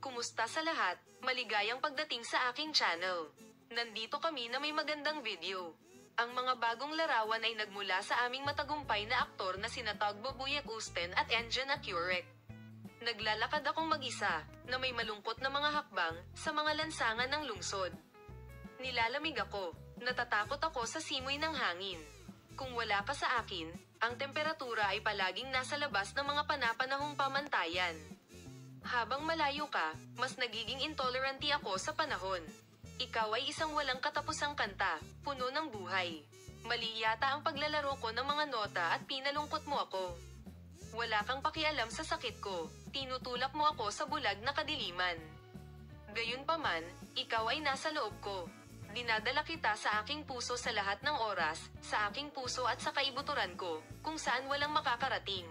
Kumusta sa lahat? Maligayang pagdating sa aking channel. Nandito kami na may magandang video. Ang mga bagong larawan ay nagmula sa aming matagumpay na aktor na sina Tagbo Buyek Usten at Engine Akurek. Naglalakad akong mag-isa, na may malungkot na mga hakbang, sa mga lansangan ng lungsod. Nilalamig ako, natatakot ako sa simoy ng hangin. Kung wala ka sa akin, ang temperatura ay palaging nasa labas ng mga panapanahong pamantayan. Habang malayo ka, mas nagiging intolerante ako sa panahon. Ikaw ay isang walang katapusang kanta, puno ng buhay. Mali yata ang paglalaro ko ng mga nota at pinalungkot mo ako. Wala kang pakialam sa sakit ko, tinutulak mo ako sa bulag na kadiliman. Gayunpaman, ikaw ay nasa loob ko. Dinadala kita sa aking puso sa lahat ng oras, sa aking puso at sa kaibuturan ko, kung saan walang makakarating.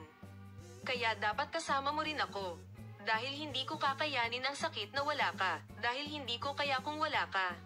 Kaya dapat kasama mo rin ako. Dahil hindi ko kakayanin ang sakit na wala ka, dahil hindi ko kaya kung wala ka.